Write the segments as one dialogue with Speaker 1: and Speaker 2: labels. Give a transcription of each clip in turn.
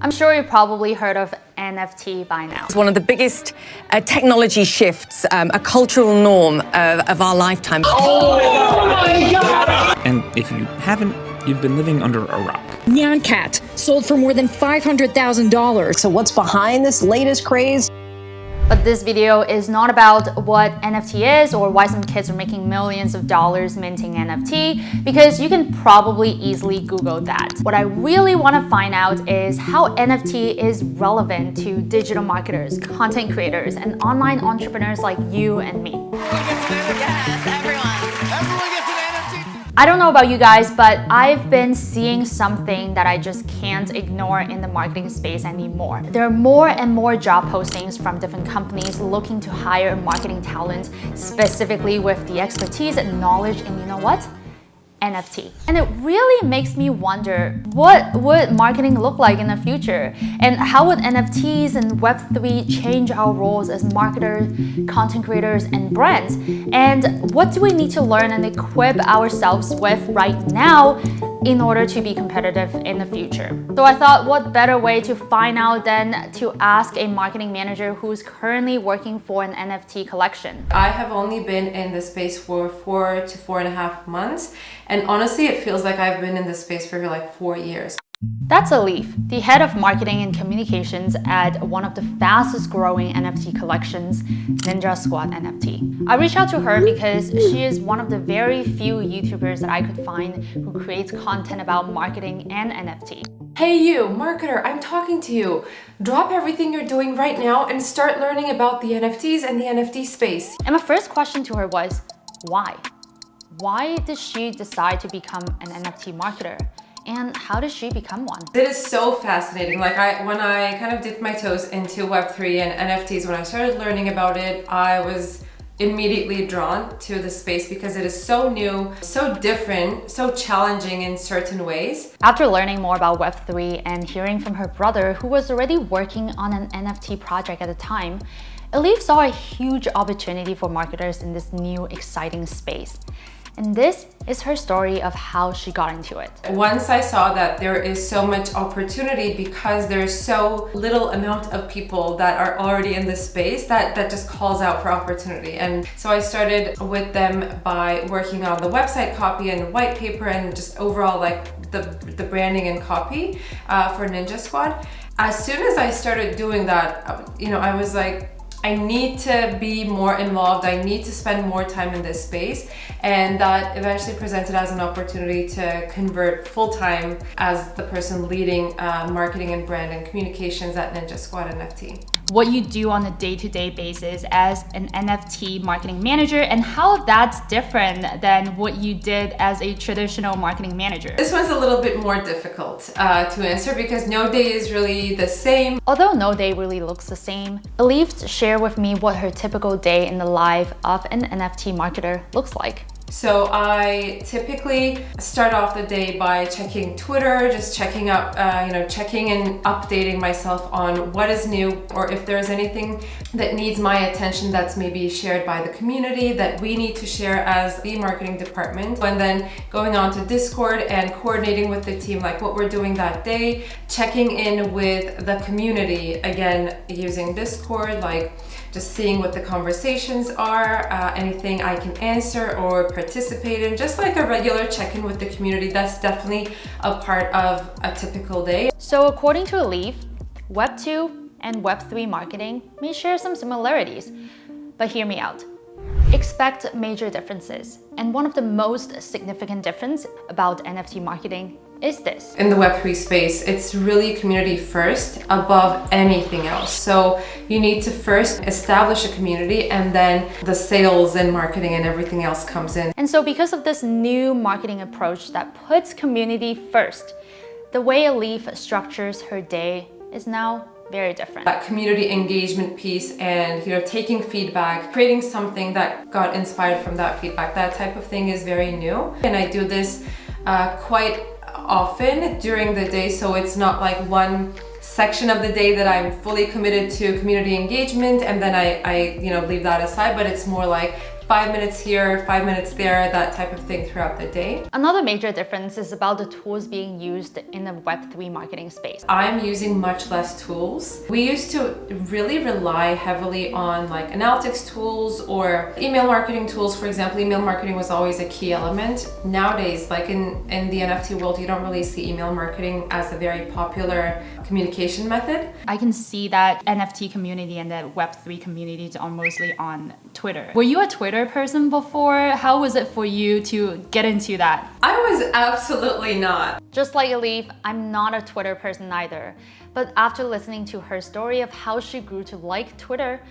Speaker 1: I'm sure you probably heard of NFT by now.
Speaker 2: It's one of the biggest technology shifts, a cultural norm of our lifetime.
Speaker 3: Oh my God!
Speaker 4: And if you haven't, you've been living under a rock.
Speaker 5: Nyan Cat sold for more than $500,000.
Speaker 6: So what's behind this latest craze?
Speaker 1: But this video is not about what NFT is or why some kids are making millions of dollars minting NFT, because you can probably easily Google that. What I really want to find out is how NFT is relevant to digital marketers, content creators, and online entrepreneurs like you and me.
Speaker 2: Yes, everyone.
Speaker 1: I don't know about you guys, but I've been seeing something that I just can't ignore in the marketing space anymore. There are more and more job postings from different companies looking to hire marketing talent, specifically with the expertise and knowledge in, you know what? NFT. And it really makes me wonder, what would marketing look like in the future? And how would NFTs and Web3 change our roles as marketers, content creators, and brands? And what do we need to learn and equip ourselves with right now in order to be competitive in the future? So I thought, what better way to find out than to ask a marketing manager who's currently working for an NFT collection.
Speaker 7: I have only been in this space for 4 to 4.5 months. And honestly, it feels like I've been in this space for like 4 years.
Speaker 1: That's Elif, the head of marketing and communications at one of the fastest growing NFT collections, Ninja Squad NFT. I reached out to her because she is one of the very few YouTubers that I could find who creates content about marketing and NFT.
Speaker 7: Hey you, marketer, I'm talking to you. Drop everything you're doing right now and start learning about the NFTs and the NFT space.
Speaker 1: And my first question to her was, why? Why did she decide to become an NFT marketer? And how did she become one?
Speaker 7: It is so fascinating. Like when I kind of dipped my toes into Web3 and NFTs, when I started learning about it, I was immediately drawn to the space because it is so new, so different, so challenging in certain ways.
Speaker 1: After learning more about Web3 and hearing from her brother, who was already working on an NFT project at the time, Elif saw a huge opportunity for marketers in this new, exciting space. And this is her story of how she got into it.
Speaker 7: Once I saw that there is so much opportunity because there's so little amount of people that are already in this space that just calls out for opportunity. And so I started with them by working on the website copy and white paper and just overall like the branding and copy for Ninja Squad. As soon as I started doing that, I was like, I need to be more involved. I need to spend more time in this space. And that eventually presented as an opportunity to convert full-time as the person leading marketing and brand and communications at Ninja Squad NFT.
Speaker 1: What you do on a day-to-day basis as an NFT marketing manager and how that's different than what you did as a traditional marketing manager.
Speaker 7: This one's a little bit more difficult to answer because no day is really the same.
Speaker 1: Although no day really looks the same, Elif shared with me what her typical day in the life of an NFT marketer looks like.
Speaker 7: So I typically start off the day by checking Twitter, just checking up, checking and updating myself on what is new or if there's anything that needs my attention that's maybe shared by the community that we need to share as the marketing department. And then going on to Discord and coordinating with the team, like what we're doing that day, checking in with the community, again, using Discord, like just seeing what the conversations are, anything I can answer or participate in, just like a regular check-in with the community. That's definitely a part of a typical day.
Speaker 1: So according to Elif, Web 2 and Web 3 marketing may share some similarities, but hear me out. Expect major differences. And one of the most significant differences about NFT marketing is this.
Speaker 7: In the Web3 space, it's really community first above anything else. So you need to first establish a community and then the sales and marketing and everything else comes in.
Speaker 1: And so because of this new marketing approach that puts community first, the way Elif structures her day is now very different.
Speaker 7: That community engagement piece and taking feedback, creating something that got inspired from that feedback, that type of thing is very new. And I do this quite often during the day, so it's not like one section of the day that I'm fully committed to community engagement and then I leave that aside, but it's more like 5 minutes here, 5 minutes there, that type of thing throughout the day.
Speaker 1: Another major difference is about the tools being used in the Web3 marketing space.
Speaker 7: I'm using much less tools. We used to really rely heavily on like analytics tools or email marketing tools. For example, email marketing was always a key element. Nowadays, like in the NFT world, you don't really see email marketing as a very popular communication method.
Speaker 1: I can see that NFT community and the Web3 communities are mostly on Twitter. Were you a Twitter person before? How was it for you to get into that?
Speaker 7: I was absolutely not.
Speaker 1: Just like Elif, I'm not a Twitter person either. But after listening to her story of how she grew to like Twitter,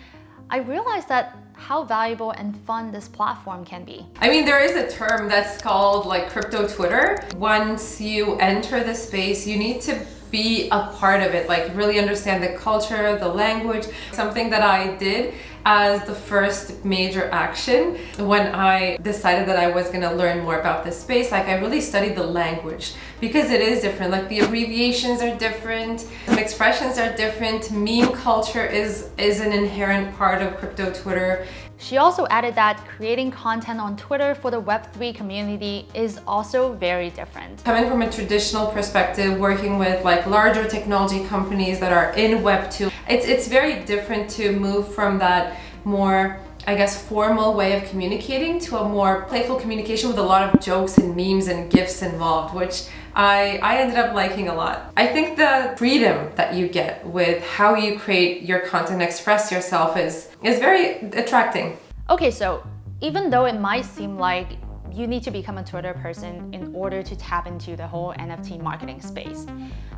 Speaker 1: I realized that how valuable and fun this platform can be.
Speaker 7: I mean, there is a term that's called like crypto Twitter. Once you enter the space, you need to be a part of it, like really understand the culture, the language. Something that I did as the first major action when I decided that I was going to learn more about this space, like I really studied the language because it is different. Like the abbreviations are different, some expressions are different. Meme culture is an inherent part of crypto Twitter.
Speaker 1: She also added that creating content on Twitter for the Web3 community is also very different.
Speaker 7: Coming from a traditional perspective, working with like larger technology companies that are in Web2, it's very different to move from that more, I guess, formal way of communicating to a more playful communication with a lot of jokes and memes and GIFs involved, which I ended up liking a lot. I think the freedom that you get with how you create your content, express yourself is very attracting.
Speaker 1: Okay, so even though it might seem like you need to become a Twitter person in order to tap into the whole NFT marketing space,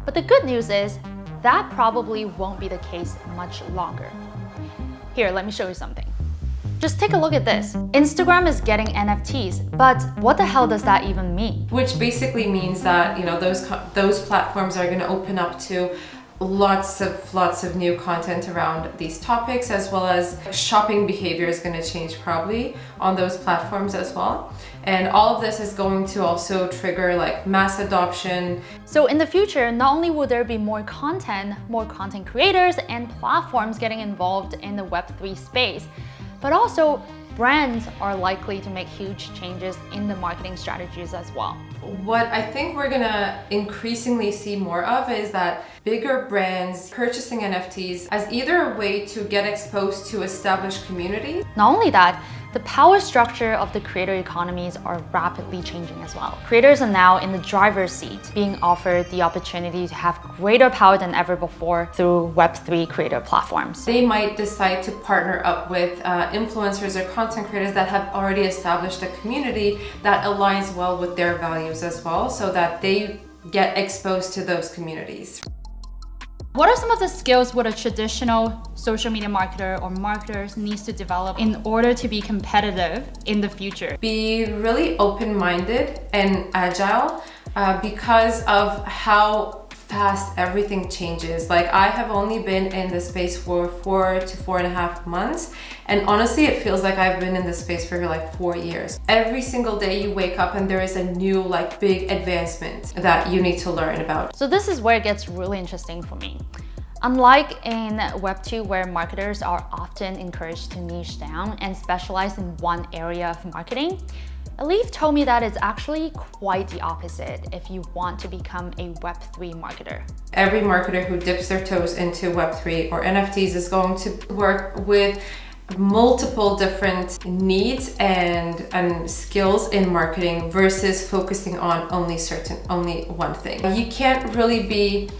Speaker 1: but the good news is that probably won't be the case much longer. Here, let me show you something. Just take a look at this. Instagram is getting NFTs, but what the hell does that even mean?
Speaker 7: Which basically means that, you know, those platforms are going to open up to lots of new content around these topics, as well as shopping behavior is going to change probably on those platforms as well. And all of this is going to also trigger like mass adoption.
Speaker 1: So in the future, not only will there be more content creators and platforms getting involved in the Web3 space, but also brands are likely to make huge changes in the marketing strategies as well.
Speaker 7: What I think we're gonna increasingly see more of is that bigger brands purchasing NFTs as either a way to get exposed to established communities.
Speaker 1: Not only that, the power structure of the creator economies are rapidly changing as well. Creators are now in the driver's seat, being offered the opportunity to have greater power than ever before through Web3 creator platforms.
Speaker 7: They might decide to partner up with influencers or content creators that have already established a community that aligns well with their values as well, so that they get exposed to those communities.
Speaker 1: What are some of the skills what a traditional social media marketer or marketers needs to develop in order to be competitive in the future?
Speaker 7: Be really open-minded and agile because of how fast everything changes. Like I have only been in this space for 4 to 4.5 months, and honestly it feels like I've been in this space for like 4 years. Every single day you wake up and there is a new like big advancement that you need to learn about.
Speaker 1: So this is where it gets really interesting for me. Unlike in Web2, where marketers are often encouraged to niche down and specialize in one area of marketing, Elif told me that it's actually quite the opposite if you want to become a Web3 marketer.
Speaker 7: Every marketer who dips their toes into Web3 or NFTs is going to work with multiple different needs and skills in marketing versus focusing on only one thing. You can't really be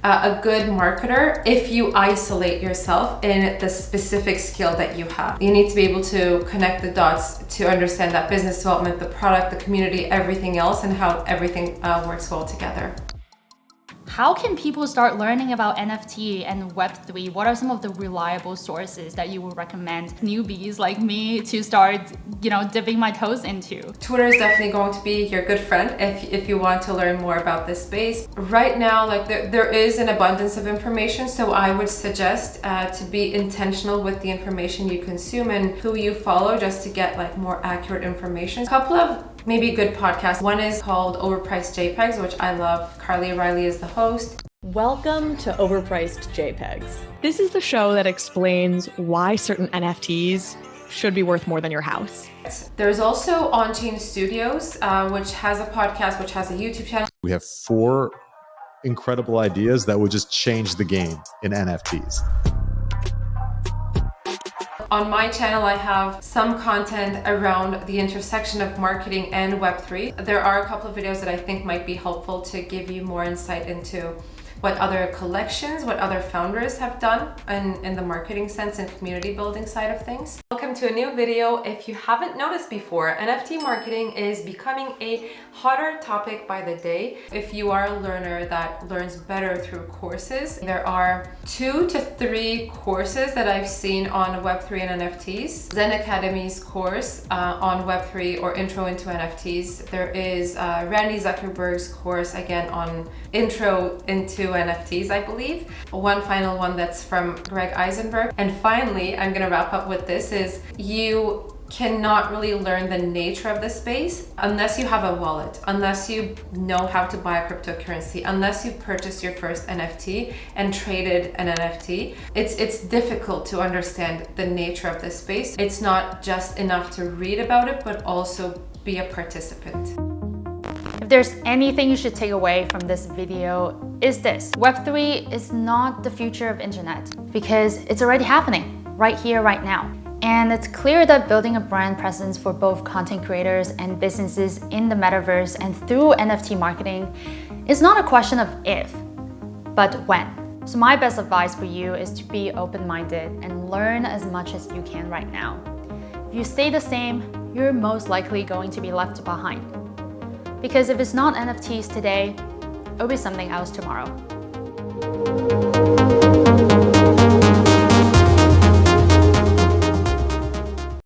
Speaker 7: a good marketer if you isolate yourself in the specific skill that you have. You need to be able to connect the dots to understand that business development, the product, the community, everything else, and how everything works well together.
Speaker 1: How can people start learning about NFT and Web3? What are some of the reliable sources that you would recommend newbies like me to start, dipping my toes into?
Speaker 7: Twitter is definitely going to be your good friend if you want to learn more about this space. Right now, like there is an abundance of information, so I would suggest to be intentional with the information you consume and who you follow, just to get like more accurate information. A couple of maybe good podcasts. One is called Overpriced JPEGs, which I love. Carly Riley is the host.
Speaker 8: Welcome to Overpriced JPEGs. This is the show that explains why certain NFTs should be worth more than your house.
Speaker 7: There's also On-Chain Studios, which has a podcast, which has a YouTube channel.
Speaker 9: We have 4 incredible ideas that would just change the game in NFTs.
Speaker 7: On my channel, I have some content around the intersection of marketing and Web3. There are a couple of videos that I think might be helpful to give you more insight into what other collections, what other founders have done in the marketing sense and community building side of things. Welcome to a new video. If you haven't noticed before, NFT marketing is becoming a hotter topic by the day. If you are a learner that learns better through courses, there are 2 to 3 courses that I've seen on Web3 and NFTs. Zen Academy's course on Web3 or Intro into NFTs. There is Randy Zuckerberg's course again on Intro into NFTs, I believe. One final one that's from Greg Eisenberg. And finally, I'm gonna wrap up with this, is you cannot really learn the nature of the space unless you have a wallet, unless you know how to buy a cryptocurrency, unless you purchased your first NFT and traded an NFT. It's difficult to understand the nature of the space. It's not just enough to read about it, but also be a participant.
Speaker 1: If there's anything you should take away from this video, is this: Web3 is not the future of internet because it's already happening right here, right now. And it's clear that building a brand presence for both content creators and businesses in the metaverse and through NFT marketing is not a question of if, but when. So my best advice for you is to be open-minded and learn as much as you can right now. If you stay the same, you're most likely going to be left behind. Because if it's not NFTs today, it'll be something else tomorrow.